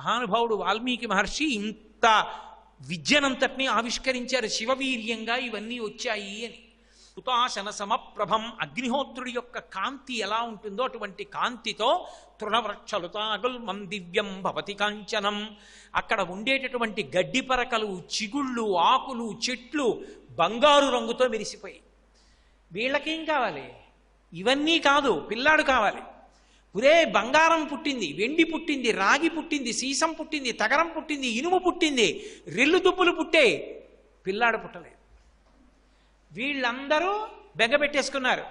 మహానుభావుడు వాల్మీకి మహర్షి ఇంత విద్యనంతటినీ ఆవిష్కరించారు. శివవీర్యంగా ఇవన్నీ వచ్చాయి అని. ఉతాశన సమప్రభం, అగ్నిహోత్రుడి యొక్క కాంతి ఎలా ఉంటుందో అటువంటి కాంతితో తృణవృక్షలుతాగుల్మం దివ్యం భవతి కాంచనం. అక్కడ ఉండేటటువంటి గడ్డి పరకలు, చిగుళ్ళు, ఆకులు, చెట్లు బంగారు రంగుతో మెరిసిపోయి. వీళ్ళకేం కావాలి? ఇవన్నీ కాదు, పిల్లాడు కావాలి. ఒరే బంగారం పుట్టింది, వెండి పుట్టింది, రాగి పుట్టింది, సీసం పుట్టింది, తగరం పుట్టింది, ఇనుము పుట్టింది, రెల్లు దుబ్బులు పుట్టే, పిల్లాడు పుట్టలేదు. వీళ్ళందరూ బెంగపెట్టేసుకున్నారు.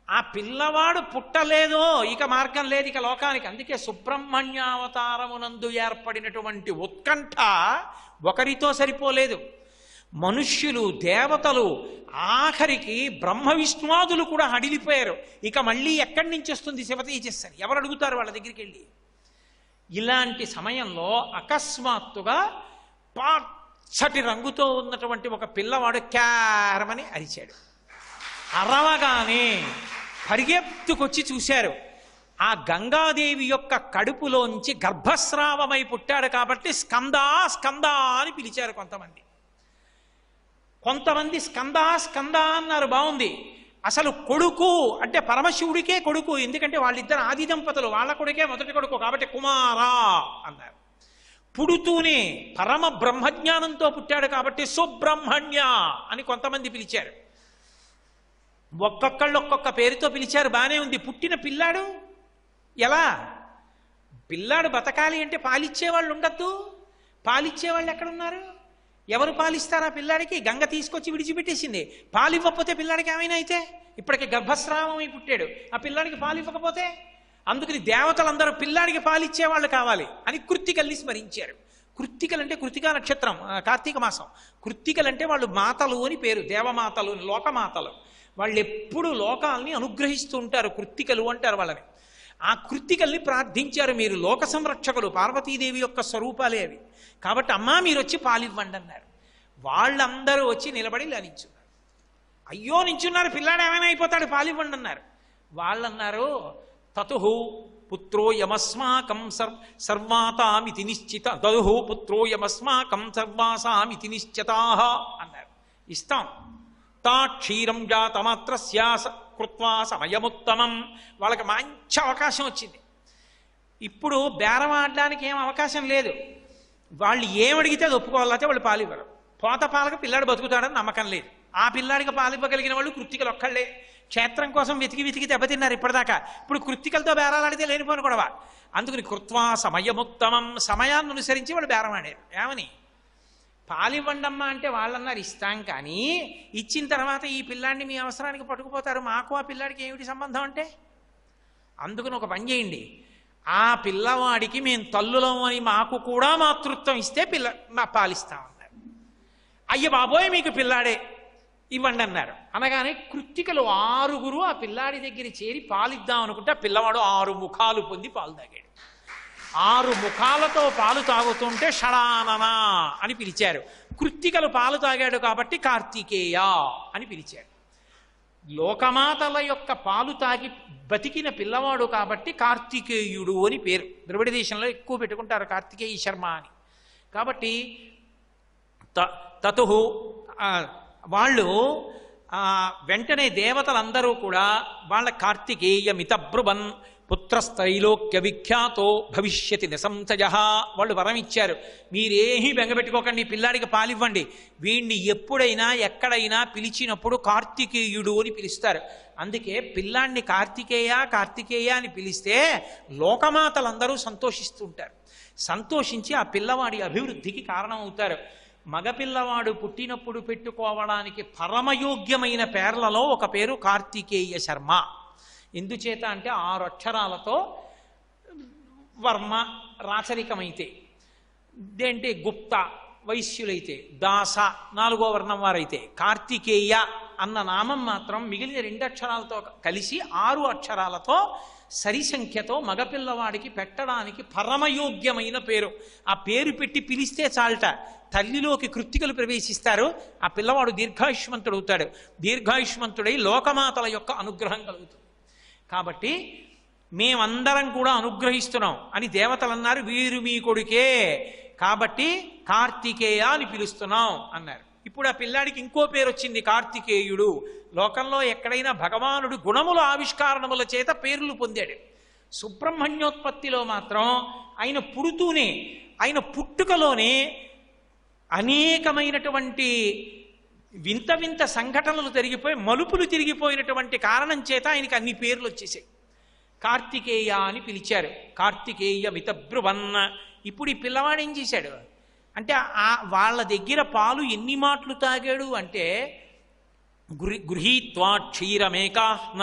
ఆ పిల్లవాడు పుట్టలేదో ఇక మార్గం లేదు ఇక లోకానికి. అందుకే సుబ్రహ్మణ్యావతారమునందు ఏర్పడినటువంటి ఉత్కంఠ ఒకరితో సరిపోలేదు. మనుష్యులు, దేవతలు, ఆఖరికి బ్రహ్మ విష్ణువాదులు కూడా హడిలిపోయారు. ఇక మళ్ళీ ఎక్కడి నుంచి వస్తుంది శివ తేజస్సని ఎవరు అడుగుతారు వాళ్ళ దగ్గరికి వెళ్ళి? ఇలాంటి సమయంలో అకస్మాత్తుగా పచ్చటి రంగుతో ఉన్నటువంటి ఒక పిల్లవాడు క్యారమని అరిచాడు. అరవగానే పరిగెత్తుకొచ్చి చూశారు. ఆ గంగాదేవి యొక్క కడుపులోంచి గర్భస్రావమై పుట్టాడు కాబట్టి స్కందా స్కందా అని పిలిచారు కొంతమంది. కొంతమంది స్కందా స్కందా అన్నారు, బాగుంది. అసలు కొడుకు అంటే పరమశివుడికే కొడుకు, ఎందుకంటే వాళ్ళిద్దరు ఆది దంపతులు, వాళ్ళ కొడుకే మొదటి కొడుకు కాబట్టి కుమారా అన్నారు. పుడుతూనే పరమ బ్రహ్మజ్ఞానంతో పుట్టాడు కాబట్టి సుబ్రహ్మణ్య అని కొంతమంది పిలిచారు. ఒక్కొక్కళ్ళు ఒక్కొక్క పేరుతో పిలిచారు, బాగానే ఉంది. పుట్టిన పిల్లాడు ఎలా? పిల్లాడు బతకాలి అంటే పాలిచ్చేవాళ్ళు ఉండద్దు. పాలిచ్చేవాళ్ళు ఎక్కడున్నారు? ఎవరు పాలిస్తారా పిల్లాడికి? గంగ తీసుకొచ్చి విడిచిపెట్టేసింది. పాలివ్వకపోతే పిల్లాడికి ఏమైనా అయితే, ఇప్పటికి గర్భస్రావమై పుట్టాడు, ఆ పిల్లాడికి పాలివ్వకపోతే. అందుకని దేవతలందరూ పిల్లాడికి పాలిచ్చేవాళ్ళు కావాలి అని కృత్తికల్ని స్మరించారు. కృత్తికలు అంటే కృత్తికా నక్షత్రం, కార్తీక మాసం. కృత్తికలు అంటే వాళ్ళు మాతలు అని పేరు, దేవమాతలు, లోకమాతలు. వాళ్ళు ఎప్పుడు లోకాలని అనుగ్రహిస్తూ ఉంటారు, కృత్తికలు అంటారు వాళ్ళని. ఆ కృత్తికల్ని ప్రార్థించారు. మీరు లోక సంరక్షకులు, పార్వతీదేవి యొక్క స్వరూపాలే అవి, కాబట్టి అమ్మా మీరు వచ్చి పాలివ్వండి అన్నారు. వాళ్ళందరూ వచ్చి నిలబడి ఇలా నించున్నారు. అయ్యో నించున్నారు, పిల్లాడు ఏమైనా అయిపోతాడు, పాలివ్వండి అన్నారు. వాళ్ళన్నారు తతుహు పుత్రో యమస్మాకం సర్వాతామితి నిశ్చిత తతుహు పుత్రో యమస్మాకం సర్వాసామితి నిశ్చితాః అన్నారు. ఇస్తాం. తా క్షీరం జాతమాత్రస్య కృత్వా సమయముత్తమం. వాళ్ళకి మంచి అవకాశం వచ్చింది. ఇప్పుడు బేరం ఆడడానికి ఏం అవకాశం లేదు. వాళ్ళు ఏమడిగితే అది ఒప్పుకోవాలంటే వాళ్ళు పాలివ్వరు. పోత పాలకు పిల్లాడు బతుకుతాడని నమ్మకం లేదు. ఆ పిల్లాడికి పాలివ్వగలిగిన వాళ్ళు కృత్తికలు ఒక్కళ్ళే. క్షేత్రం కోసం వెతికి దెబ్బతిన్నారు ఇప్పటిదాకా. ఇప్పుడు కృత్తికలతో బేరాలాడితే లేనిపోను గొడవ. అందుకని కృత్వా సమయముత్తమం, సమయాన్ని అనుసరించి వాళ్ళు బేరం ఆడారు. ఏమని? పాలివ్వండమ్మా అంటే వాళ్ళన్నారు ఇస్తాం, కానీ ఇచ్చిన తర్వాత ఈ పిల్లాడిని మీ అవసరానికి పట్టుకుపోతారు, మాకు ఆ పిల్లాడికి ఏమిటి సంబంధం అంటే. అందుకని ఒక పని చేయండి, ఆ పిల్లవాడికి మేము తల్లులం అని మాకు కూడా మాతృత్వం ఇస్తే పాలిస్తామన్నారు. అయ్య బాబోయ్ మీకు పిల్లాడే ఇవ్వండి అన్నారు. అనగానే కృత్తికలు 6 ఆ పిల్లాడి దగ్గర చేరి పాలిద్దాం అనుకుంటే ఆ పిల్లవాడు 6 ముఖాలు పొంది పాలు తాగాడు. 6 ముఖాలతో పాలు తాగుతుంటే షడాననా అని పిలిచారు. కృత్తికలు పాలు తాగాడు కాబట్టి కార్తికేయ అని పిలిచారు. లోకమాతల యొక్క పాలు తాగి బతికిన పిల్లవాడు కాబట్టి కార్తికేయుడు అని పేరు. ద్రవిడ దేశంలో ఎక్కువ పెట్టుకుంటారు కార్తికేయ శర్మ అని. కాబట్టి తతుహు వాళ్ళు వెంటనే దేవతలందరూ కూడా వాళ్ళ కార్తికేయ మితబ్రువన్ పుత్రస్త్రైలోక్య విఖ్యాతో భవిష్యతి నిసంశయ. వాళ్ళు వరం ఇచ్చారు, మీరేమీ బెంగపెట్టుకోకండి, పిల్లాడికి పాలివ్వండి. వీణ్ణి ఎప్పుడైనా ఎక్కడైనా పిలిచినప్పుడు కార్తికేయుడు అని పిలుస్తారు. అందుకే పిల్లాడిని కార్తికేయ అని పిలిస్తే లోకమాతలందరూ సంతోషిస్తుంటారు. సంతోషించి ఆ పిల్లవాడి అభివృద్ధికి కారణం అవుతారు. మగపిల్లవాడు పుట్టినప్పుడు పెట్టుకోవడానికి పరమయోగ్యమైన పేర్లలో ఒక పేరు కార్తికేయ శర్మ. ఎందుచేత అంటే 6 అక్షరాలతో వర్మ రాచరికమైతే, దేంటే గుప్త వైశ్యులైతే, దాస 4వ వర్ణం వారైతే, కార్తికేయ అన్న నామం మాత్రం మిగిలిన 2 అక్షరాలతో కలిసి 6 అక్షరాలతో సరి సంఖ్యతో మగపిల్లవాడికి పెట్టడానికి పరమయోగ్యమైన పేరు. ఆ పేరు పెట్టి పిలిస్తే చాలట, తల్లిలోకి కృత్తికలు ప్రవేశిస్తారు, ఆ పిల్లవాడు దీర్ఘాయుష్మంతుడవుతాడు. దీర్ఘాయుష్మంతుడై లోకమాతల యొక్క అనుగ్రహం కలుగుతుంది. కాబట్టి మేమందరం కూడా అనుగ్రహిస్తున్నాం అని దేవతలు అన్నారు. వీరు మీ కొడుకే కాబట్టి కార్తికేయ అని పిలుస్తున్నాం అన్నారు. ఇప్పుడు ఆ పిల్లాడికి ఇంకో పేరు వచ్చింది, కార్తికేయుడు. లోకంలో ఎక్కడైనా భగవానుడు గుణముల ఆవిష్కారణముల చేత పేర్లు పొందాడు. సుబ్రహ్మణ్యోత్పత్తిలో మాత్రం ఆయన పుడుతూనే, ఆయన పుట్టుకలోనే అనేకమైనటువంటి వింత వింత సంఘటనలు జరిగిపోయి మలుపులు తిరిగిపోయినటువంటి కారణం చేత ఆయనకి అన్ని పేర్లు వచ్చేసాయి. కార్తికేయ అని పిలిచారు. కార్తికేయ మితబ్రువన్న. ఇప్పుడు ఈ పిల్లవాడు ఏం చేశాడు అంటే వాళ్ళ దగ్గర పాలు ఎన్ని మాటలు తాగాడు అంటే గృహీత్వా క్షీరమేకాహ్న,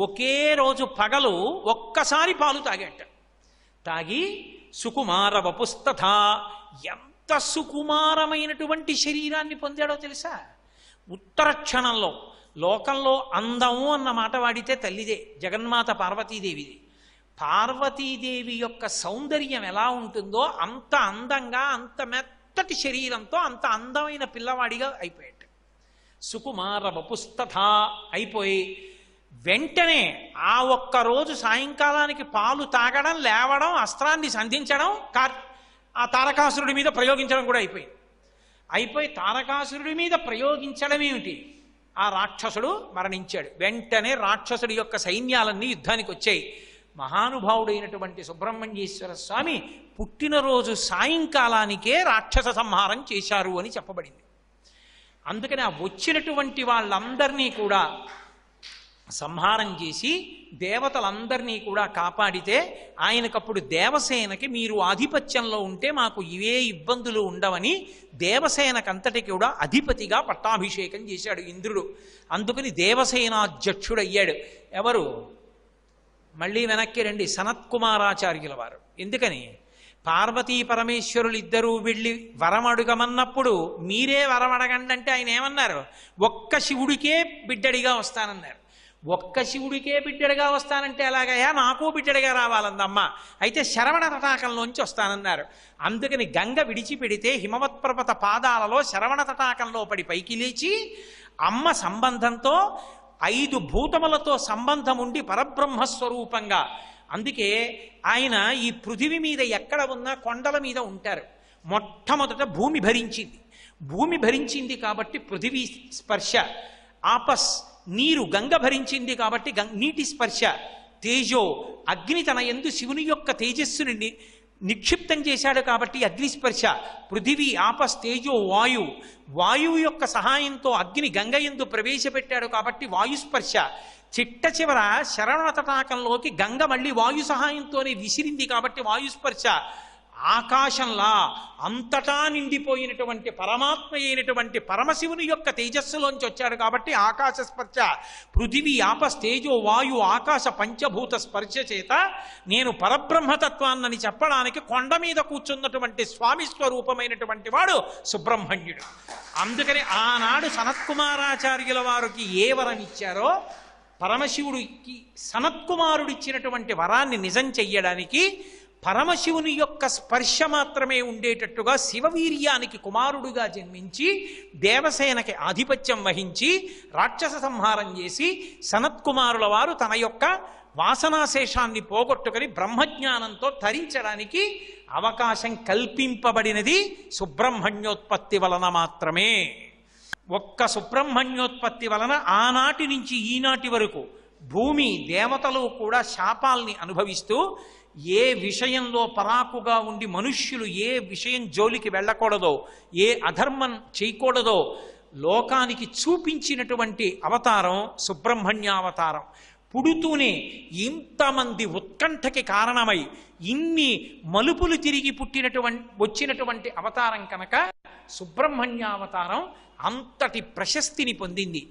ఒకే రోజు పగలు ఒక్కసారి పాలు తాగాట. తాగి సుకుమార వపుస్తథ, ఎంత సుకుమారమైనటువంటి శరీరాన్ని పొందాడో తెలుసా? ఉత్తర క్షణంలో లోకంలో అందము అన్న మాట వాడితే తల్లిదే, జగన్మాత పార్వతీదేవిది. పార్వతీదేవి యొక్క సౌందర్యం ఎలా ఉంటుందో అంత అందంగా, అంత మెత్తటి శరీరంతో అంత అందమైన పిల్లవాడిగా అయిపోయాడు. సుకుమార వపుస్తథ అయిపోయి వెంటనే ఆ ఒక్కరోజు సాయంకాలానికి పాలు తాగడం, లేవడం, అస్త్రాన్ని సంధించడం, ఆ తారకాసురుడి మీద ప్రయోగించడం కూడా అయిపోయి తారకాసురుడి మీద ప్రయోగించడం ఏమిటి? ఆ రాక్షసుడు మరణించాడు. వెంటనే రాక్షసుడి యొక్క సైన్యాలన్నీ యుద్ధానికి వచ్చాయి. మహానుభావుడైనటువంటి సుబ్రహ్మణ్యేశ్వర స్వామి పుట్టినరోజు సాయంకాలానికే రాక్షస సంహారం చేశారు అని చెప్పబడింది. అందుకని ఆ వచ్చినటువంటి వాళ్ళందరినీ కూడా సంహారం చేసి దేవతలందరినీ కూడా కాపాడితే ఆయనకప్పుడు దేవసేనకి మీరు ఆధిపత్యంలో ఉంటే మాకు ఇవే ఇబ్బందులు ఉండవని దేవసేనకంతటికి కూడా అధిపతిగా పట్టాభిషేకం చేశాడు ఇంద్రుడు. అందుకని దేవసేనాధ్యక్షుడయ్యాడు. ఎవరు? మళ్ళీ వెనక్కి రండి, సనత్కుమారాచార్యుల వారు. ఎందుకని? పార్వతీ పరమేశ్వరులు ఇద్దరూ వెళ్ళి వరం అడుగమన్నప్పుడు మీరే వరం అడగండి అంటే ఆయన ఏమన్నారు? ఒక్క శివుడికే బిడ్డడిగా వస్తానన్నారు. ఒక్క శివుడికే బిడ్డడిగా వస్తానంటే ఎలాగయ్యా? నాకు బిడ్డడిగా రావాలందమ్మ. అయితే శరవణ తటాకంలోంచి వస్తానన్నారు. అందుకని గంగ విడిచిపెడితే హిమవత్పర్వత పాదాలలో శరవణ తటాకంలో పడి పైకి లేచి అమ్మ సంబంధంతో 5 భూతములతో సంబంధం ఉండి పరబ్రహ్మస్వరూపంగా. అందుకే ఆయన ఈ పృథివీ మీద ఎక్కడ ఉన్నా కొండల మీద ఉంటారు. మొట్టమొదట భూమి భరించింది. భూమి భరించింది కాబట్టి పృథివీ స్పర్శ. ఆపస్ నీరు గంగ భరించింది కాబట్టి నీటి స్పర్శ. తేజో అగ్ని తన యందు శివుని యొక్క తేజస్సుని నిక్షిప్తం చేశాడు కాబట్టి అగ్నిస్పర్శ. పృథివీ ఆపస్ తేజో వాయు, వాయువు యొక్క సహాయంతో అగ్ని గంగ యందు ప్రవేశపెట్టాడు కాబట్టి వాయుస్పర్శ. చిట్ట చివర శరవణ తటాకంలోకి గంగ మళ్ళీ వాయు సహాయంతోనే విసిరింది కాబట్టి వాయుస్పర్శ. ఆకాశంలా అంతటా నిండిపోయినటువంటి పరమాత్మ అయినటువంటి పరమశివుని యొక్క తేజస్సులోంచి వచ్చాడు కాబట్టి ఆకాశ స్పర్శ. పృథివీ ఆపస్ తేజో వాయు ఆకాశ పంచభూత స్పర్శ చేత నేను పరబ్రహ్మతత్వాన్నని చెప్పడానికి కొండ మీద కూర్చున్నటువంటి స్వామి స్వరూపమైనటువంటి వాడు సుబ్రహ్మణ్యుడు. అందుకని ఆనాడు సనత్కుమారాచార్యుల వారికి ఏ వరం ఇచ్చారో పరమశివుడికి సనత్కుమారుడిచ్చినటువంటి వరాన్ని నిజం చెయ్యడానికి పరమశివుని యొక్క స్పర్శ మాత్రమే ఉండేటట్టుగా శివవీర్యానికి కుమారుడుగా జన్మించి దేవసేనకి ఆధిపత్యం వహించి రాక్షస సంహారం చేసి సనత్కుమారుల వారు తన యొక్క వాసనాశేషాన్ని పోగొట్టుకుని బ్రహ్మజ్ఞానంతో తరించడానికి అవకాశం కల్పింపబడినది సుబ్రహ్మణ్యోత్పత్తి వలన మాత్రమే. ఒక్క సుబ్రహ్మణ్యోత్పత్తి వలన ఆనాటి నుంచి ఈనాటి వరకు భూమి దేవతలు కూడా శాపాల్ని అనుభవిస్తూ ఏ విషయంలో పరాకుగా ఉండి మనుష్యులు ఏ విషయం జోలికి వెళ్ళకూడదో, ఏ అధర్మం చేయకూడదో లోకానికి చూపించినటువంటి అవతారం సుబ్రహ్మణ్యావతారం. పుడుతూనే ఇంతమంది ఉత్కంఠకి కారణమై ఇన్ని మలుపులు తిరిగి వచ్చినటువంటి అవతారం కనుక సుబ్రహ్మణ్యావతారం అంతటి ప్రశస్తిని పొందింది.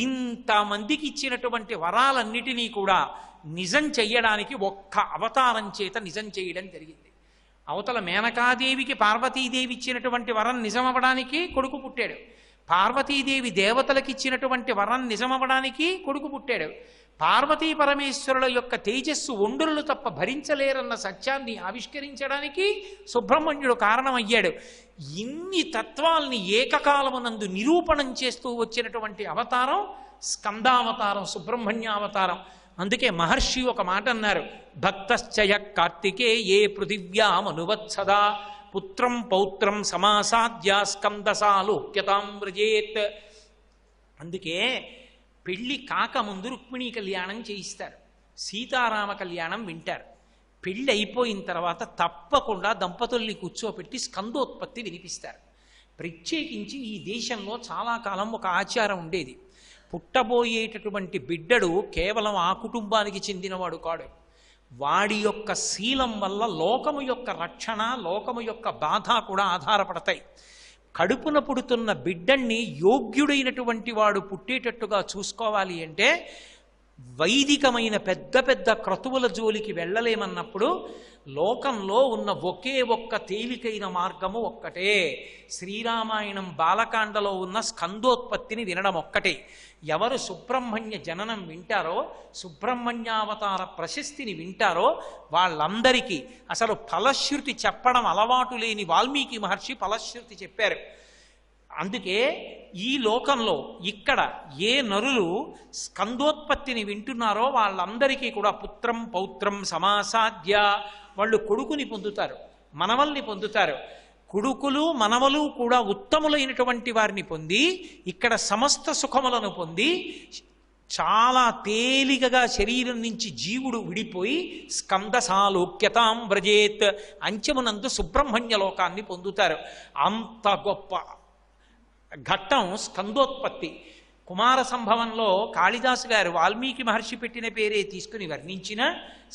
ఇంతమందికి ఇచ్చినటువంటి వరాలన్నిటినీ కూడా నిజం చెయ్యడానికి ఒక్క అవతారం చేత నిజం చేయడం జరిగింది. అవతల మేనకాదేవికి పార్వతీదేవి ఇచ్చినటువంటి వరం నిజమవ్వడానికి కొడుకు పుట్టాడు. పార్వతీదేవి దేవతలకు ఇచ్చినటువంటి వరం నిజమవ్వడానికి కొడుకు పుట్టాడు. పార్వతీ పరమేశ్వరుల యొక్క తేజస్సు ఒండులు తప్ప భరించలేరన్న సత్యాన్ని ఆవిష్కరించడానికి సుబ్రహ్మణ్యుడు కారణమయ్యాడు. ఇన్ని తత్వాల్ని ఏకకాలమునందు నిరూపణం చేస్తూ వచ్చినటువంటి అవతారం స్కందావతారం, సుబ్రహ్మణ్యావతారం. అందుకే మహర్షి ఒక మాట అన్నారు, భక్తశ్చయ కార్తికే ఏ పృథివ్యామనువత్సదా పుత్రం పౌత్రం సమాసాద్య స్కందసాలోక్యతాం వ్రజేత్. అందుకే పెళ్ళి కాకముందు రుక్మిణీ కళ్యాణం చేయిస్తారు, సీతారామ కళ్యాణం వింటారు. పెళ్ళి అయిపోయిన తర్వాత తప్పకుండా దంపతుల్ని కూర్చోపెట్టి స్కందోత్పత్తి వినిపిస్తారు. ప్రత్యేకించి ఈ దేశంలో చాలా కాలం ఒక ఆచారం ఉండేది, పుట్టబోయేటటువంటి బిడ్డడు కేవలం ఆ కుటుంబానికి చెందినవాడు కాడు, వాడి యొక్క శీలం వల్ల లోకము యొక్క రక్షణ, లోకము యొక్క బాధ కూడా ఆధారపడతాయి. కడుపున పుడుతున్న బిడ్డన్ని యోగ్యుడైనటువంటి వాడు పుట్టేటట్టుగా చూసుకోవాలి అంటే వైదికమైన పెద్ద పెద్ద క్రతువుల జోలికి వెళ్ళలేమన్నప్పుడు లోకంలో ఉన్న ఒకే ఒక్క తేలికైన మార్గము ఒక్కటే, శ్రీరామాయణం బాలకాండలో ఉన్న స్కందోత్పత్తిని వినడం ఒక్కటే. ఎవరు సుబ్రహ్మణ్య జననం వింటారో, సుబ్రహ్మణ్యావతార ప్రశస్తిని వింటారో వాళ్ళందరికీ అసలు ఫలశ్రుతి చెప్పడం అలవాటు లేని వాల్మీకి మహర్షి ఫలశ్రుతి చెప్పారు. అందుకే ఈ లోకంలో ఇక్కడ ఏ నరులు స్కందోత్పత్తిని వింటున్నారో వాళ్ళందరికీ కూడా పుత్రం పౌత్రం సమాసాద్య, వాళ్ళు కొడుకుని పొందుతారు, మనవల్ని పొందుతారు. కొడుకులు మనవలు కూడా ఉత్తములైనటువంటి వారిని పొంది ఇక్కడ సమస్త సుఖములను పొంది చాలా తేలికగా శరీరం నుంచి జీవుడు విడిపోయి స్కందసాలోక్యతాం వ్రజేత్, అంచెమునందు సుబ్రహ్మణ్య లోకాన్ని పొందుతారు. అంత గొప్ప ఘట్టం స్కందోత్పత్తి. కుమార సంభవంలో కాళిదాసు గారు వాల్మీకి మహర్షి పెట్టిన పేరే తీసుకుని వర్ణించిన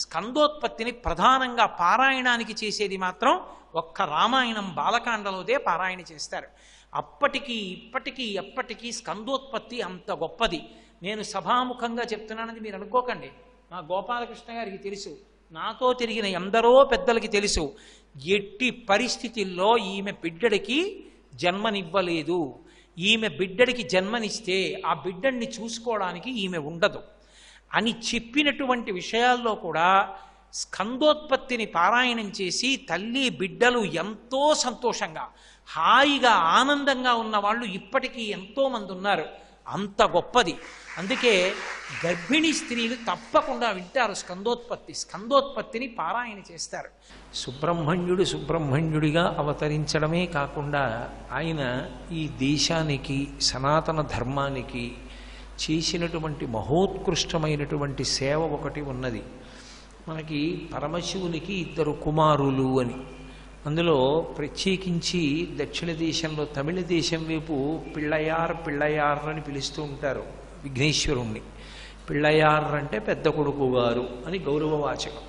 స్కందోత్పత్తిని ప్రధానంగా పారాయణానికి చేసేది మాత్రం ఒక్క రామాయణం బాలకాండలోదే పారాయణ చేస్తారు. అప్పటికీ ఇప్పటికీ ఎప్పటికీ స్కందోత్పత్తి అంత గొప్పది. నేను సభాముఖంగా చెప్తున్నానని మీరు అనుకోకండి, మా గోపాలకృష్ణ గారికి తెలుసు, నాతో తిరిగిన ఎందరో పెద్దలకి తెలుసు, ఎట్టి పరిస్థితుల్లో ఈమె బిడ్డడికి జన్మనివ్వలేదు, ఈమె బిడ్డడికి జన్మనిస్తే ఆ బిడ్డడిని చూసుకోవడానికి ఈమె ఉండదు అని చెప్పినటువంటి విషయాల్లో కూడా స్కందోత్పత్తిని పారాయణం చేసి తల్లి బిడ్డలు ఎంతో సంతోషంగా హాయిగా ఆనందంగా ఉన్న వాళ్ళు ఇప్పటికీ ఎంతోమంది ఉన్నారు. అంత గొప్పది. అందుకే గర్భిణీ స్త్రీలు తప్పకుండా వింటారు స్కందోత్పత్తిని పారాయణ చేస్తారు. సుబ్రహ్మణ్యుడు సుబ్రహ్మణ్యుడిగా అవతరించడమే కాకుండా ఆయన ఈ దేశానికి సనాతన ధర్మానికి చేసినటువంటి మహోత్కృష్టమైనటువంటి సేవ ఒకటి ఉన్నది. మనకి పరమశివునికి 2 కుమారులు అని, అందులో ప్రత్యేకించి దక్షిణ దేశంలో తమిళ దేశం వైపు పిళ్ళయార్ అని పిలుస్తూ ఉంటారు విఘ్నేశ్వరుణ్ణి. పిళ్ళయార్ అంటే పెద్ద కొడుకు గారు అని గౌరవవాచకం.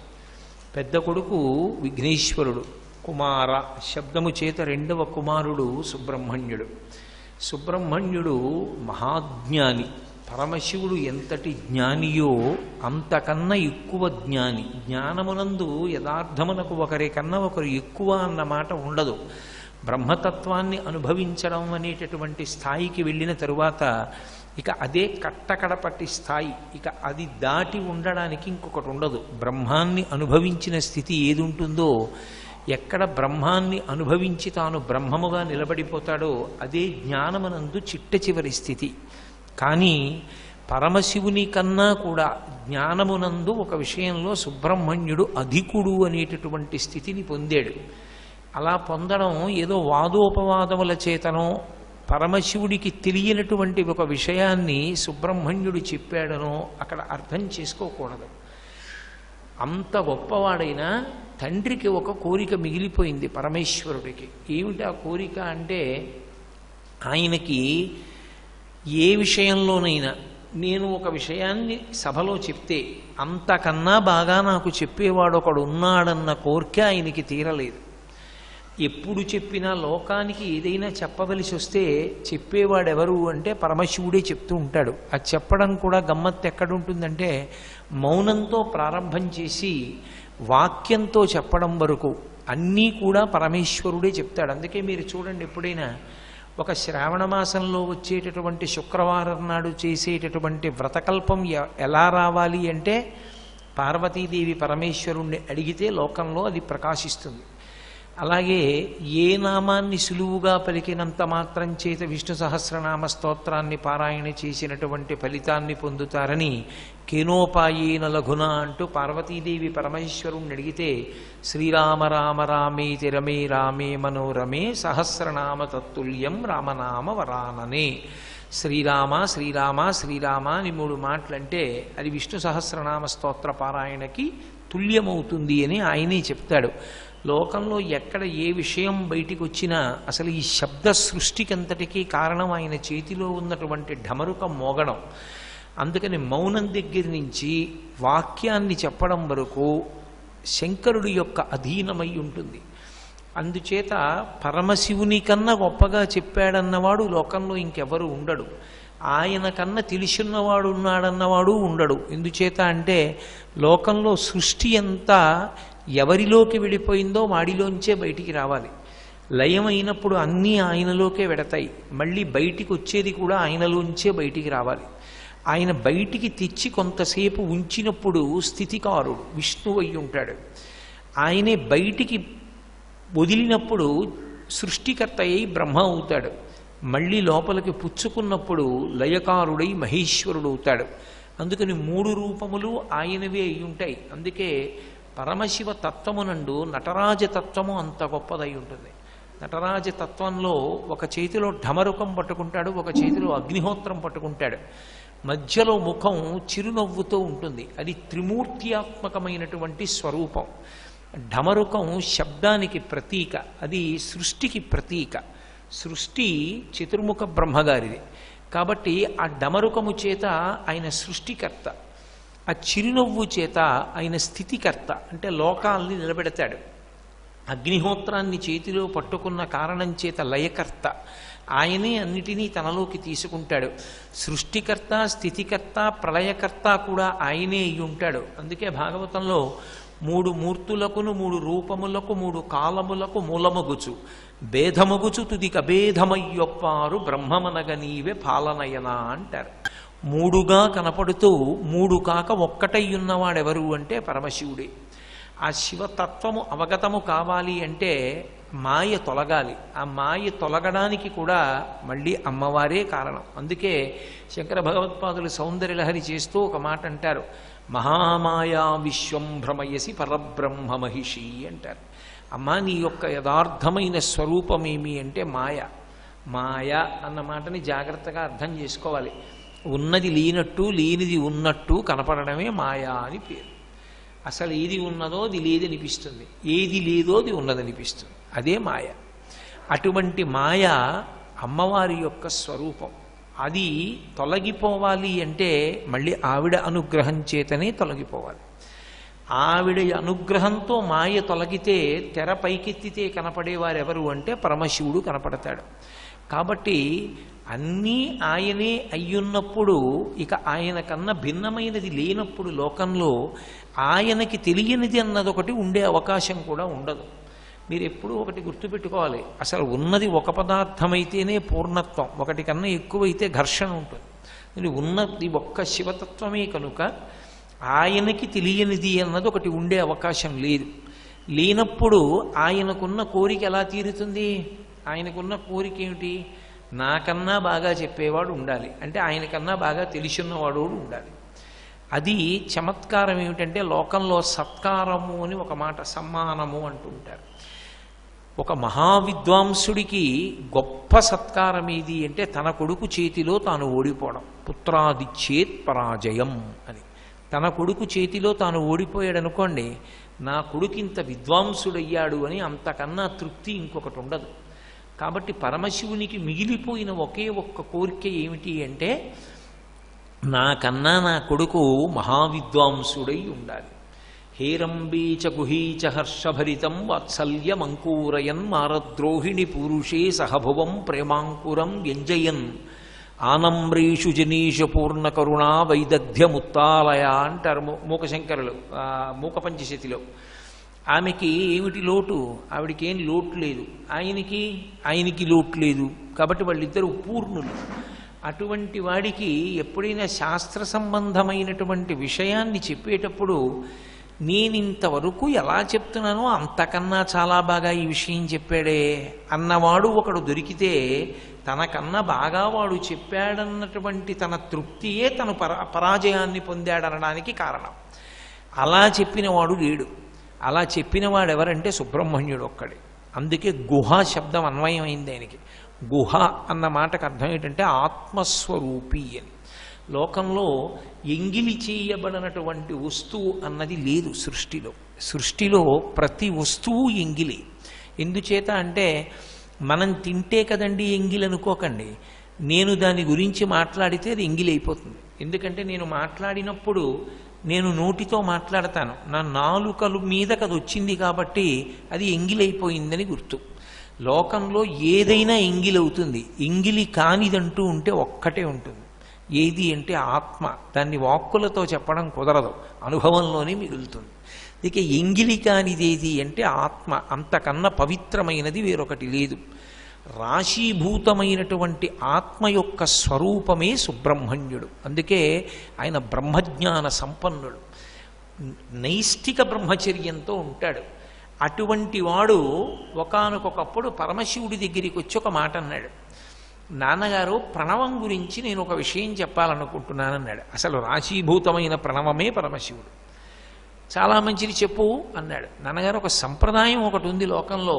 పెద్ద కొడుకు విఘ్నేశ్వరుడు, కుమార శబ్దము చేత 2వ కుమారుడు సుబ్రహ్మణ్యుడు. సుబ్రహ్మణ్యుడు మహాజ్ఞాని. పరమశివుడు ఎంతటి జ్ఞానియో అంతకన్నా ఎక్కువ జ్ఞాని. జ్ఞానమునందు యథార్థమునకు ఒకరికన్నా ఒకరు ఎక్కువ అన్నమాట ఉండదు. బ్రహ్మతత్వాన్ని అనుభవించడం అనేటటువంటి స్థాయికి వెళ్ళిన తరువాత ఇక అదే కట్టకడపట్టి స్థాయి, ఇక అది దాటి ఉండడానికి ఇంకొకటి ఉండదు. బ్రహ్మాన్ని అనుభవించిన స్థితి ఏది ఉంటుందో, ఎక్కడ బ్రహ్మాన్ని అనుభవించి తాను బ్రహ్మముగా నిలబడిపోతాడో అదే జ్ఞానమునందు చిట్ట చివరి స్థితి. కానీ పరమశివుని కన్నా కూడా జ్ఞానమునందు ఒక విషయంలో సుబ్రహ్మణ్యుడు అధికుడు అనేటటువంటి స్థితిని పొందాడు. అలా పొందడం ఏదో వాదోపవాదముల చేతనో పరమశివుడికి తెలియనటువంటి ఒక విషయాన్ని సుబ్రహ్మణ్యుడు చెప్పాడనో అక్కడ అర్థం చేసుకోకూడదు. అంత గొప్పవాడైనా తండ్రికి ఒక కోరిక మిగిలిపోయింది పరమేశ్వరుడికి. ఏమిటి ఆ కోరిక అంటే, ఆయనకి ఏ విషయంలోనైనా నేను ఒక విషయాన్ని సభలో చెప్తే అంతకన్నా బాగా నాకు చెప్పేవాడు ఒకడు ఉన్నాడన్న కోరిక ఆయనకి తీరలేదు. ఎప్పుడు చెప్పినా లోకానికి ఏదైనా చెప్పవలసి వస్తే చెప్పేవాడెవరు అంటే పరమశివుడే చెప్తూ ఉంటాడు. అది చెప్పడం కూడా గమ్మత్తు ఎక్కడుంటుందంటే, మౌనంతో ప్రారంభం చేసి వాక్యంతో చెప్పడం వరకు అన్నీ కూడా పరమేశ్వరుడే చెప్తాడు. అందుకే మీరు చూడండి, ఎప్పుడైనా ఒక శ్రావణ మాసంలో వచ్చేటటువంటి శుక్రవారం నాడు చేసేటటువంటి వ్రతకల్పం ఎలా రావాలి అంటే, పార్వతీదేవి పరమేశ్వరుణ్ణి అడిగితే లోకంలో అది ప్రకాశిస్తుంది. అలాగే ఏ నామాన్ని సులువుగా పలికినంత మాత్రం చేత విష్ణు సహస్రనామ స్తోత్రాన్ని పారాయణ చేసినటువంటి ఫలితాన్ని పొందుతారని కేనోపాయేన లఘున అంటూ పార్వతీదేవి పరమేశ్వరుణ్ణి అడిగితే శ్రీరామ రామ రామేతి రమే రామే మనోరమే సహస్రనామ తత్తుల్యం రామనామ వరాననే. శ్రీరామ శ్రీరామ శ్రీరామ అని 3 మాటలంటే అది విష్ణు సహస్రనామ స్తోత్ర పారాయణకి తుల్యమవుతుంది అని ఆయనే చెప్తాడు. లోకంలో ఎక్కడ ఏ విషయం బయటికి వచ్చినా అసలు ఈ శబ్ద సృష్టికంతటికీ కారణం ఆయన చేతిలో ఉన్నటువంటి ఢమరుకం మోగడం. అందుకని మౌనం దగ్గర నుంచి వాక్యాన్ని చెప్పడం వరకు శంకరుడి యొక్క అధీనమై ఉంటుంది. అందుచేత పరమశివుని కన్నా గొప్పగా చెప్పాడన్నవాడు లోకంలో ఇంకెవరు ఉండడు. ఆయన కన్నా తెలిసిన్నవాడు ఉన్నాడన్నవాడు ఉండడు. ఎందుచేత అంటే లోకంలో సృష్టి అంతా ఎవరిలోకి వెళ్ళిపోయిందో వాడిలోంచే బయటికి రావాలి. లయమైనప్పుడు అన్నీ ఆయనలోకే వెడతాయి. మళ్ళీ బయటికి వచ్చేది కూడా ఆయనలోంచే బయటికి రావాలి. ఆయన బయటికి తెచ్చి కొంతసేపు ఉంచినప్పుడు స్థితికారుడు విష్ణువు అయి ఉంటాడు. ఆయనే బయటికి వదిలినప్పుడు సృష్టికర్త అయి బ్రహ్మ అవుతాడు. మళ్ళీ లోపలికి పుచ్చుకున్నప్పుడు లయకారుడై మహేశ్వరుడు అవుతాడు. అందుకని 3 రూపములు ఆయనవే అయి ఉంటాయి. అందుకే పరమశివ తత్వమునందు నటరాజతత్వము అంత గొప్పదై ఉంటుంది. నటరాజతత్వంలో ఒక చేతిలో ఢమరుకం పట్టుకుంటాడు, ఒక చేతిలో అగ్నిహోత్రం పట్టుకుంటాడు. మధ్యలో ముఖం చిరునవ్వుతో ఉంటుంది. అది త్రిమూర్త్యాత్మకమైనటువంటి స్వరూపం. ఢమరుకం శబ్దానికి ప్రతీక, అది సృష్టికి ప్రతీక. సృష్టి చతుర్ముఖ బ్రహ్మగారిది కాబట్టి ఆ డమరుకము చేత ఆయన సృష్టికర్త, ఆ చిరునవ్వు చేత ఆయన స్థితికర్త, అంటే లోకాల్ని నిలబెడతాడు. అగ్నిహోత్రాన్ని చేతిలో పట్టుకున్న కారణం చేత లయకర్త, ఆయనే అన్నిటినీ తనలోకి తీసుకుంటాడు. సృష్టికర్త, స్థితికర్త, ప్రళయకర్త కూడా ఆయనే అయి ఉంటాడు. అందుకే భాగవతంలో 3 మూర్తులకును 3 రూపములకు 3 కాలములకు మూలమగుచు భేదమగుచు తుదిక భేదమయ్యొప్పారు బ్రహ్మమనగ నీవే పాలనయనా అంటారు. 3గా కనపడుతూ 3 కాక ఒక్కటై ఉన్నవాడెవరు అంటే పరమశివుడే. ఆ శివతత్వము అవగతము కావాలి అంటే మాయ తొలగాలి. ఆ మాయ తొలగడానికి కూడా మళ్ళీ అమ్మవారే కారణం. అందుకే శంకర భగవత్పాదులు సౌందర్యలహరి చేస్తూ ఒక మాట అంటారు, మహామాయా విశ్వం భ్రమయసి పరబ్రహ్మ మహిషి అంటారు. అమ్మా, నీ యొక్క యథార్థమైన స్వరూపమేమి అంటే మాయ. మాయ అన్న మాటని జాగ్రత్తగా అర్థం చేసుకోవాలి. ఉన్నది లేనట్టు, లేనిది ఉన్నట్టు కనపడడమే మాయా అని పేరు. అసలు ఏది ఉన్నదో అది లేదనిపిస్తుంది, ఏది లేదో అది ఉన్నదనిపిస్తుంది, అదే మాయ. అటువంటి మాయ అమ్మవారి యొక్క స్వరూపం. అది తొలగిపోవాలి అంటే మళ్ళీ ఆవిడ అనుగ్రహం చేతనే తొలగిపోవాలి. ఆవిడ అనుగ్రహంతో మాయ తొలగితే తెర పైకెత్తితే కనపడేవారెవరు అంటే పరమశివుడు కనపడతాడు. కాబట్టి అన్నీ ఆయనే అయ్యున్నప్పుడు, ఇక ఆయన కన్నా భిన్నమైనది లేనప్పుడు లోకంలో ఆయనకి తెలియనిది అన్నదొకటి ఉండే అవకాశం కూడా ఉండదు. మీరు ఎప్పుడూ ఒకటి గుర్తుపెట్టుకోవాలి, అసలు ఉన్నది ఒక పదార్థమైతేనే పూర్ణత్వం, ఒకటి కన్నా ఎక్కువైతే ఘర్షణ ఉంటుంది. ఉన్నది ఒక్క శివతత్వమే కనుక ఆయనకి తెలియనిది అన్నది ఒకటి ఉండే అవకాశం లేదు. లేనప్పుడు ఆయనకున్న కోరిక ఎలా తీరుతుంది? ఆయనకున్న కోరిక ఏమిటి? నాకన్నా బాగా చెప్పేవాడు ఉండాలి, అంటే ఆయనకన్నా బాగా తెలిసిన్నవాడు ఉండాలి. అది చమత్కారం ఏమిటంటే లోకంలో సత్కారము అని ఒక మాట, సమ్మానము అంటూ ఉంటారు. ఒక మహావిద్వాంసుడికి గొప్ప సత్కారం ఏది అంటే తన కొడుకు చేతిలో తాను ఓడిపోవడం. పుత్రాదిచ్చేత్ పరాజయం అని. తన కొడుకు చేతిలో తాను ఓడిపోయాడు అనుకోండి, నా కొడుకు ఇంత విద్వాంసుడయ్యాడు అని అంతకన్నా తృప్తి ఇంకొకటి ఉండదు. కాబట్టి పరమశివునికి మిగిలిపోయిన ఒకే ఒక్క కోరిక ఏమిటి అంటే నాకన్నా నా కొడుకు మహావిద్వాంసుడై ఉండాలి. హేరంబీచ గుహీచ హర్షభరితం వాత్సల్యమంకూరయన్ మారద్రోహిణి పురుషే సహభువం ప్రేమాంకురం వ్యంజయన్ ఆనమ్రీషు జనీషు పూర్ణ కరుణా వైదగ్ధ్యముత్తాలయ అంటారు మూకశంకరులు మూకపంచశతిలో. ఆమెకి ఏమిటి లోటు? ఆవిడికి ఏం లోటు లేదు, ఆయనకి లోటు లేదు. కాబట్టి వాళ్ళిద్దరూ పూర్ణులు. అటువంటి వాడికి ఎప్పుడైనా శాస్త్ర సంబంధమైనటువంటి విషయాన్ని చెప్పేటప్పుడు నేనింతవరకు ఎలా చెప్తున్నానో అంతకన్నా చాలా బాగా ఈ విషయం చెప్పాడే అన్నవాడు ఒకడు దొరికితే తనకన్నా బాగా వాడు చెప్పాడన్నటువంటి తన తృప్తియే తను పరాజయాన్ని పొందాడనడానికి కారణం. అలా చెప్పినవాడు లేడు. అలా చెప్పినవాడు ఎవరంటే సుబ్రహ్మణ్యుడు ఒక్కడే. అందుకే గుహ శబ్దం అన్వయమైంది ఆయనకి. గుహ అన్న మాటకు అర్థం ఏంటంటే ఆత్మస్వరూపి అని. లోకంలో ఎంగిలి చేయబడినటువంటి వస్తువు అన్నది లేదు సృష్టిలో. సృష్టిలో ప్రతి వస్తువు ఎంగిలి. ఎందుచేత అంటే మనం తింటే కదండి ఎంగిలి అనుకోకండి. నేను దాని గురించి మాట్లాడితే అది ఎంగిలి అయిపోతుంది. ఎందుకంటే నేను మాట్లాడినప్పుడు నేను నోటితో మాట్లాడతాను, నా నాలుకలు మీదకి అది వచ్చింది కాబట్టి అది ఎంగిలైపోయిందని గుర్తు. లోకంలో ఏదైనా ఎంగిలవుతుంది. ఎంగిలి కానిదంటూ ఉంటే ఒక్కటే ఉంటుంది. ఏది అంటే ఆత్మ. దాన్ని వాక్కులతో చెప్పడం కుదరదు, అనుభవంలోనే మిగులుతుంది. ఇక ఎంగిలి కానిదేది అంటే ఆత్మ. అంతకన్నా పవిత్రమైనది వేరొకటి లేదు. రాశీభూతమైనటువంటి ఆత్మ యొక్క స్వరూపమే సుబ్రహ్మణ్యుడు. అందుకే ఆయన బ్రహ్మజ్ఞాన సంపన్నుడు, నైష్టిక బ్రహ్మచర్యంతో ఉంటాడు. అటువంటి వాడు ఒకానొకప్పుడు పరమశివుడి దగ్గరికి వచ్చి ఒక మాట అన్నాడు. నాన్నగారు, ప్రణవం గురించి నేను ఒక విషయం చెప్పాలనుకుంటున్నానన్నాడు. అసలు రాశీభూతమైన ప్రణవమే పరమశివుడు. చాలా మంచిది చెప్పు అన్నాడు. నాన్నగారు, ఒక సంప్రదాయం ఒకటి ఉంది లోకంలో.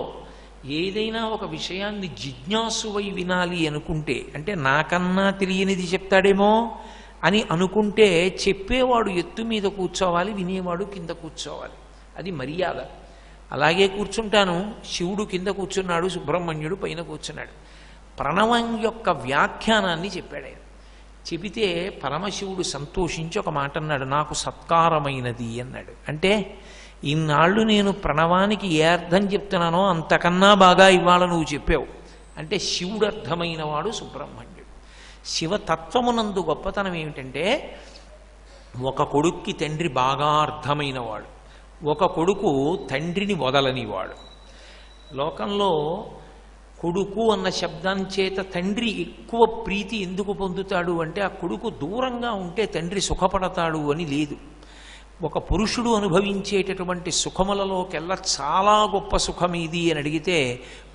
ఏదైనా ఒక విషయాన్ని జిజ్ఞాసువై వినాలి అనుకుంటే, అంటే నాకన్నా తెలియనిది చెప్తాడేమో అని అనుకుంటే చెప్పేవాడు ఎత్తు మీద కూర్చోవాలి, వినేవాడు కింద కూర్చోవాలి. అది మర్యాద. అలాగే కూర్చుంటాను. శివుడు కింద కూర్చున్నాడు, సుబ్రహ్మణ్యుడు పైన కూర్చున్నాడు. ప్రణవం యొక్క వ్యాఖ్యానాన్ని చెప్పాడు ఆయన. చెబితే పరమశివుడు సంతోషించి ఒక మాట అన్నాడు, నాకు సత్కారమైనది అన్నాడు. అంటే ఇన్నాళ్ళు నేను ప్రణవానికి ఏ అర్థం చెప్తున్నానో అంతకన్నా బాగా ఇవాళ నువ్వు చెప్పావు అంటే శివుడు అర్థమైన వాడు సుబ్రహ్మణ్యుడు. శివతత్వమునందు గొప్పతనం ఏమిటంటే, ఒక కొడుక్కి తండ్రి బాగా అర్థమైనవాడు, ఒక కొడుకు తండ్రిని వదలనివాడు. లోకంలో కొడుకు అన్న శబ్దం చేత తండ్రి ఎక్కువ ప్రీతి ఎందుకు పొందుతాడు అంటే, ఆ కొడుకు దూరంగా ఉంటే తండ్రి సుఖపడతాడు అని లేదు. ఒక పురుషుడు అనుభవించేటటువంటి సుఖములలోకెల్లా చాలా గొప్ప సుఖం ఇది అని అడిగితే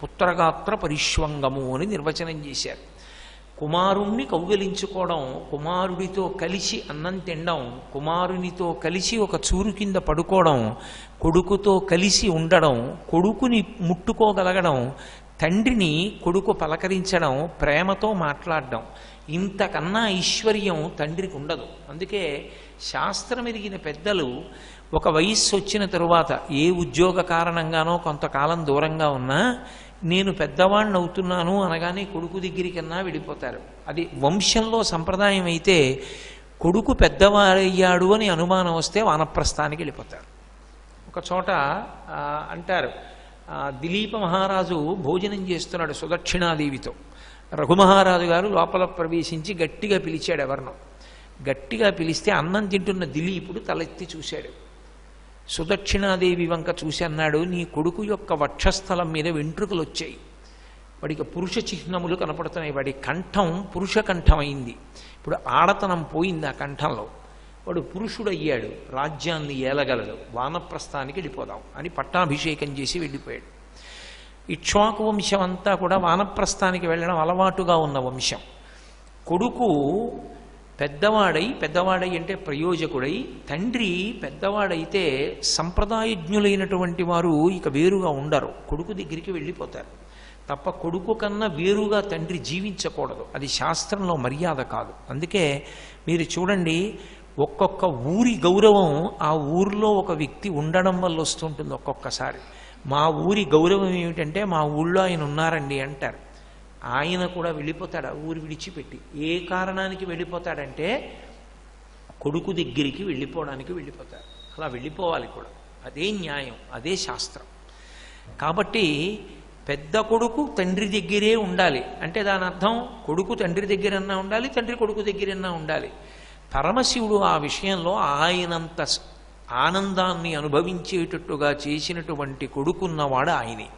పుత్రగాత్ర పరిష్వంగము అని నిర్వచనం చేశారు. కుమారుణ్ణి కౌగిలించుకోవడం, కుమారుడితో కలిసి అన్నం తినడం, కుమారునితో కలిసి ఒక చూరు కింద పడుకోవడం, కొడుకుతో కలిసి ఉండడం, కొడుకుని ముట్టుకోగలగడం, తండ్రిని కొడుకు పలకరించడం, ప్రేమతో మాట్లాడడం, ఇంతకన్నా ఐశ్వర్యం తండ్రికి ఉండదు. అందుకే శాస్త్రం ఎరిగిన పెద్దలు ఒక వయస్సు వచ్చిన తరువాత ఏ ఉద్యోగ కారణంగానో కొంతకాలం దూరంగా ఉన్నా నేను పెద్దవాణ్ణి అవుతున్నాను అనగానే కొడుకు దగ్గరికన్నా వెళ్ళిపోతారు. అది వంశంలో సంప్రదాయం అయితే కొడుకు పెద్దవాడయ్యాడు అని అనుమానం వస్తే వానప్రస్థానికి వెళ్ళిపోతారు. ఒక చోట అంటారు, దిలీప మహారాజు భోజనం చేస్తున్నాడు సుదక్షిణాదేవితో. రఘుమహారాజు గారు లోపల ప్రవేశించి గట్టిగా పిలిచాడు ఎవరినో. గట్టిగా పిలిస్తే అన్నం తింటున్న దిలీపుడు తలెత్తి చూశాడు. సుదక్షిణాదేవి వంక చూసి అన్నాడు, నీ కొడుకు యొక్క వక్షస్థలం మీద వెంట్రుకలు వచ్చాయి, వాడికి పురుష చిహ్నములు కనపడుతున్నాయి, వాడి కంఠం పురుష కంఠం అయింది, ఇప్పుడు ఆడతనం పోయింది ఆ కంఠంలో, వాడు పురుషుడు అయ్యాడు, రాజ్యాన్ని ఏలగలడు, వానప్రస్థానికి వెళ్ళిపోదాం అని పట్టాభిషేకం చేసి వెళ్ళిపోయాడు. ఇక్ష్వాకు వంశం అంతా కూడా వానప్రస్థానికి వెళ్ళడం అలవాటుగా ఉన్న వంశం. కొడుకు పెద్దవాడై అంటే ప్రయోజకుడై, తండ్రి పెద్దవాడైతే సంప్రదాయజ్ఞులైనటువంటి వారు ఇక వేరుగా ఉండరు, కొడుకు దగ్గరికి వెళ్ళిపోతారు తప్ప కొడుకు కన్నా వేరుగా తండ్రి జీవించకూడదు. అది శాస్త్రంలో మర్యాద కాదు. అందుకే మీరు చూడండి, ఒక్కొక్క ఊరి గౌరవం ఆ ఊరిలో ఒక వ్యక్తి ఉండడం వల్ల వస్తుంటుంది. ఒక్కొక్కసారి మా ఊరి గౌరవం ఏమిటంటే, మా ఊళ్ళో ఆయన ఉన్నారండి అంటారు. ఆయన కూడా వెళ్ళిపోతాడు ఆ ఊరు విడిచిపెట్టి. ఏ కారణానికి వెళ్ళిపోతాడంటే కొడుకు దగ్గరికి వెళ్ళిపోవడానికి వెళ్ళిపోతాడు. అలా వెళ్ళిపోవాలి కూడా, అదే న్యాయం, అదే శాస్త్రం. కాబట్టి పెద్ద కొడుకు తండ్రి దగ్గరే ఉండాలి అంటే దాని అర్థం కొడుకు తండ్రి దగ్గరన్నా ఉండాలి, తండ్రి కొడుకు దగ్గరన్నా ఉండాలి. పరమశివుడు ఆ విషయంలో ఆయనంత ఆనందాన్ని అనుభవించేటట్టుగా చేసినటువంటి కొడుకున్నవాడు ఆయనే.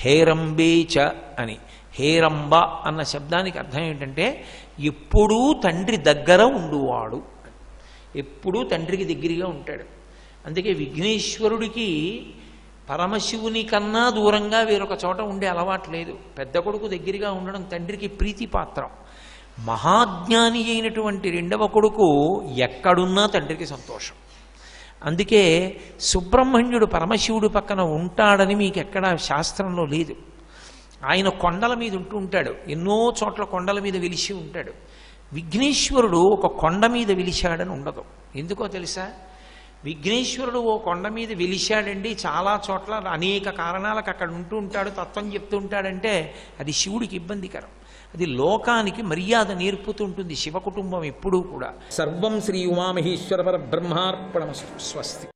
హేరంబేచ అని, హేరంబ అన్న శబ్దానికి అర్థం ఏంటంటే ఎప్పుడూ తండ్రి దగ్గర ఉండువాడు, ఎప్పుడూ తండ్రికి దగ్గరగా ఉంటాడు. అందుకే విఘ్నేశ్వరుడికి పరమశివుని కన్నా దూరంగా వేరొక చోట ఉండే అలవాటు లేదు. పెద్ద కొడుకు దగ్గరగా ఉండడం తండ్రికి ప్రీతిపాత్రం. మహాజ్ఞాని అయినటువంటి రెండవ కొడుకు ఎక్కడున్నా తండ్రికి సంతోషం. అందుకే సుబ్రహ్మణ్యుడు పరమశివుడు పక్కన ఉంటాడని మీకు ఎక్కడ శాస్త్రంలో లేదు. ఆయన కొండల మీద ఉంటూ ఉంటాడు, ఎన్నో చోట్ల కొండల మీద వెలిసి ఉంటాడు. విఘ్నేశ్వరుడు ఒక కొండ మీద వెలిశాడని ఉండదు. ఎందుకో తెలుసా? విఘ్నేశ్వరుడు ఓ కొండ మీద వెలిశాడండి, చాలా చోట్ల అనేక కారణాలకు అక్కడ ఉంటూ ఉంటాడు, తత్వం చెప్తూ ఉంటాడంటే అది శివుడికి ఇబ్బందికరం. అది లోకానికి మర్యాద నేర్పుతుంటుంది శివ కుటుంబం ఎప్పుడూ కూడా. సర్వం శ్రీ ఉమామహేశ్వర పరబ్రహ్మార్పణమస్తు. స్వస్తి.